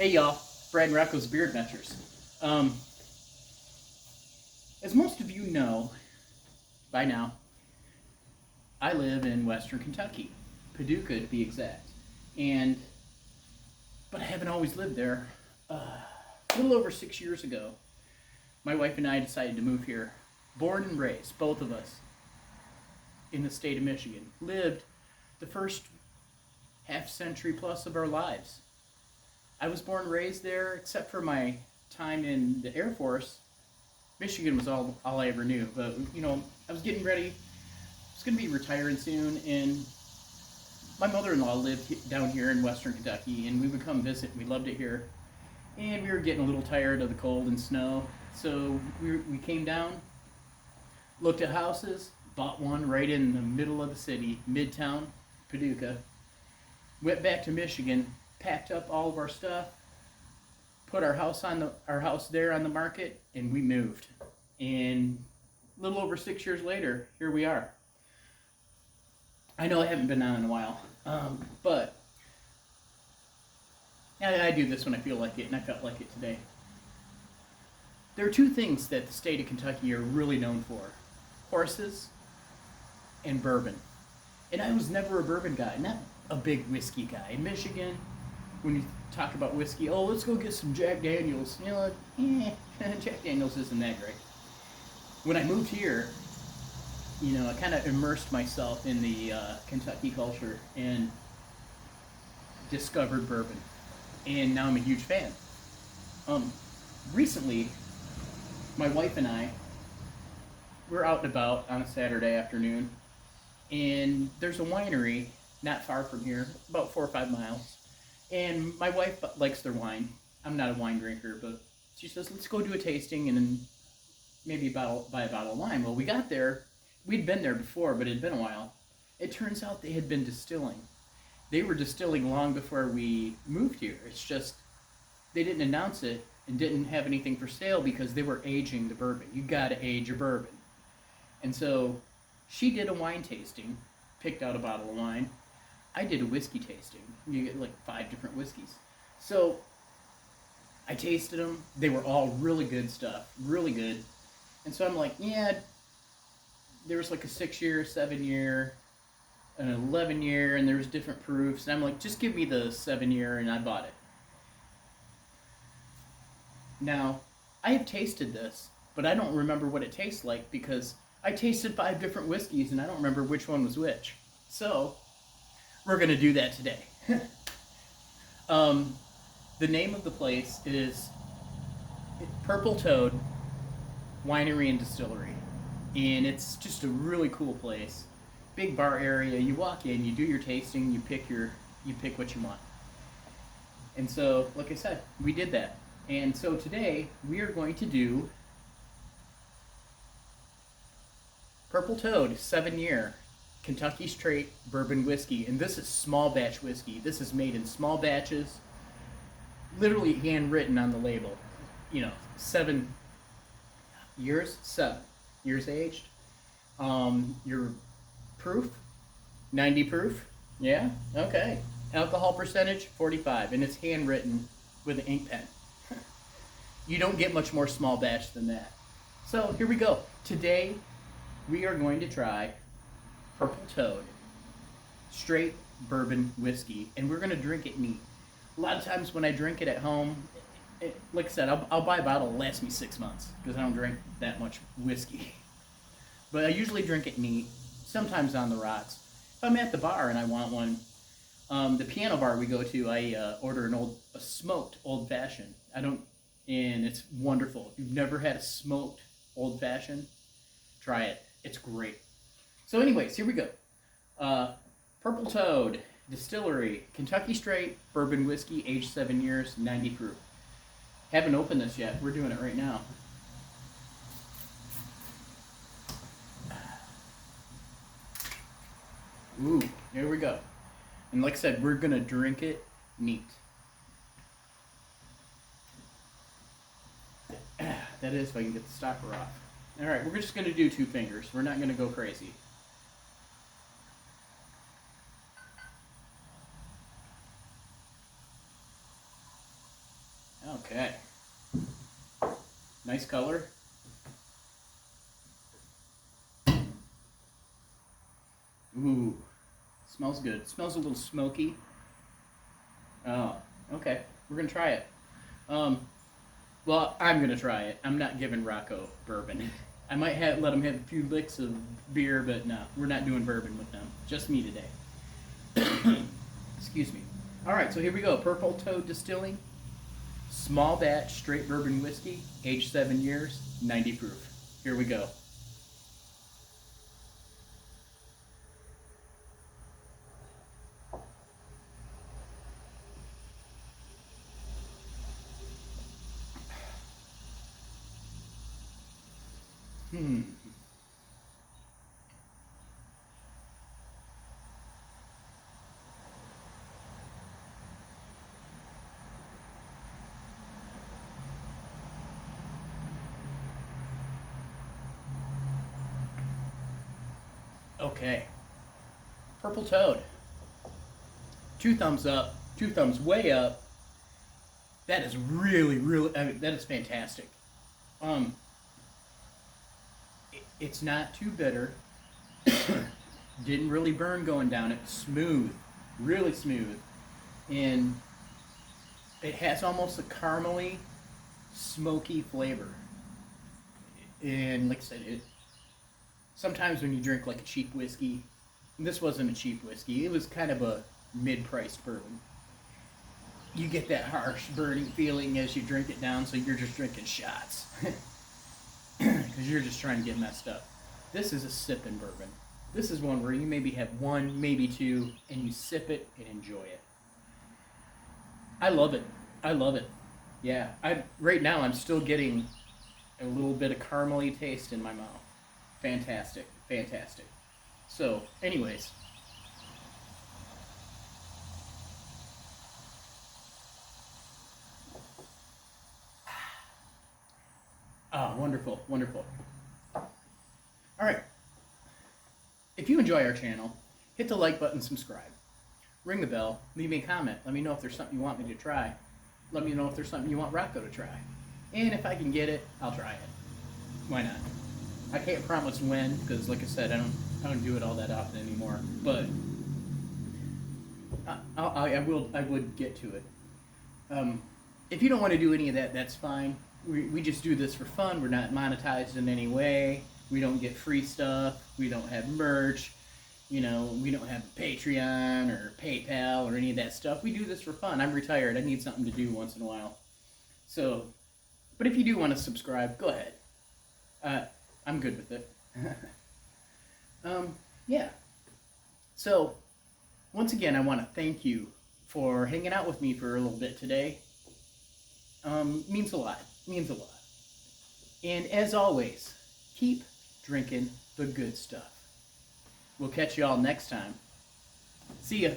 Hey y'all, Brad and Rocco's Beer Adventures. Um, as most of you know by now, I live in Western Kentucky, Paducah to be exact, and but I haven't always lived there. A little over 6 years ago, my wife and I decided to move here. Born and raised, both of us, in the state of Michigan. Lived the first half century plus of our lives. I was born and raised there, except for my time in the Air Force. Michigan was all I ever knew. But, I was getting ready. I was going to be retiring soon, and my mother-in-law lived down here in Western Kentucky, and we would come visit. We loved it here. And we were getting a little tired of the cold and snow. So we came down, looked at houses, bought one right in the middle of the city, Midtown, Paducah. Went back to Michigan, packed up all of our stuff, put our house there on the market, and we moved. And a little over 6 years later, here we are. I know I haven't been on in a while, but I do this when I feel like it, and I felt like it today. There are two things that the state of Kentucky are really known for: horses and bourbon. And I was never a bourbon guy, not a big whiskey guy. In Michigan, when you talk about whiskey, oh, let's go get some Jack Daniels. Jack Daniels isn't that great. When I moved here, I kind of immersed myself in the Kentucky culture and discovered bourbon. And now I'm a huge fan. Recently, my wife and I were out and about on a Saturday afternoon, and there's a winery not far from here, about 4 or 5 miles. And my wife likes their wine. I'm not a wine drinker, but she says, let's go do a tasting and then maybe buy a bottle of wine. Well, we got there. We'd been there before, but it had been a while. It turns out they had been distilling. They were distilling long before we moved here. It's just they didn't announce it and didn't have anything for sale because they were aging the bourbon. You got to age your bourbon. And so she did a wine tasting, picked out a bottle of wine. I did a whiskey tasting. You get like 5 different whiskeys. So I tasted them. They were all really good stuff, really good. And so I'm like, yeah, there was like a 6-year, 7-year, an 11-year, and there was different proofs. And I'm like, just give me the 7-year, and I bought it. Now, I have tasted this, but I don't remember what it tastes like because I tasted 5 different whiskeys, and I don't remember which one was which. So we're going to do that today. The name of the place is Purple Toad Winery and Distillery. And it's just a really cool place. Big bar area. You walk in, you do your tasting, you pick what you want. And so, like I said, we did that. And so today we are going to do Purple Toad 7-year Kentucky Straight Bourbon Whiskey. And this is small batch whiskey. This is made in small batches, literally handwritten on the label. 7 years, 7 years aged. Your proof, 90 proof. Yeah, okay. Alcohol percentage, 45, and it's handwritten with an ink pen. You don't get much more small batch than that. So here we go. Today we are going to try Purple Toad straight bourbon whiskey, and we're going to drink it neat. A lot of times when I drink it at home, like I said, I'll buy a bottle that lasts me 6 months because I don't drink that much whiskey. But I usually drink it neat, sometimes on the rocks. If I'm at the bar and I want one, the piano bar we go to, I order a smoked old fashioned. And it's wonderful. If you've never had a smoked old fashioned, try it. It's great. So anyways, here we go. Purple Toad Distillery, Kentucky Straight Bourbon Whiskey, aged 7 years, 90 proof. Haven't opened this yet. We're doing it right now. Ooh, here we go. And like I said, we're going to drink it neat. That is, if I can get the stopper off. All right, we're just going to do 2 fingers. We're not going to go crazy. Nice color. Ooh, smells good. Smells a little smoky. Oh, okay. We're gonna try it. Well, I'm gonna try it. I'm not giving Rocco bourbon. I might let him have a few licks of beer, but no, we're not doing bourbon with them. Just me today. Excuse me. All right, so here we go. Purple Toad Distilling, small batch straight bourbon whiskey, aged 7 years, 90 proof. Here we go. Hmm. Okay. Purple Toad. 2 thumbs up. 2 thumbs way up. That is really, I mean, that is fantastic. Um, it's not too bitter. Didn't really burn going down it. Smooth, really smooth, and it has almost a caramely, smoky flavor. And like I said, sometimes when you drink like a cheap whiskey, this wasn't a cheap whiskey. It was kind of a mid-priced bourbon. You get that harsh burning feeling as you drink it down, so you're just drinking shots because you're just trying to get messed up. This is a sipping bourbon. This is one where you maybe have one, maybe two, and you sip it and enjoy it. I love it. I love it. Yeah, I right now I'm still getting a little bit of caramely taste in my mouth. Fantastic, fantastic. So, anyways, ah, wonderful, wonderful. All right. If you enjoy our channel, hit the like button, subscribe, ring the bell, leave me a comment. Let me know if there's something you want me to try. Let me know if there's something you want Rocco to try. And if I can get it, I'll try it. Why not? I can't promise when, because like I said, I don't do it all that often anymore. But I would get to it. If you don't want to do any of that, that's fine. We just do this for fun. We're not monetized in any way. We don't get free stuff. We don't have merch. You know, we don't have a Patreon or PayPal or any of that stuff. We do this for fun. I'm retired. I need something to do once in a while. So, but if you do want to subscribe, go ahead. I'm good with it. Yeah. So, once again, I want to thank you for hanging out with me for a little bit today. Means a lot. Means a lot. And as always, keep drinking the good stuff. We'll catch you all next time. See ya.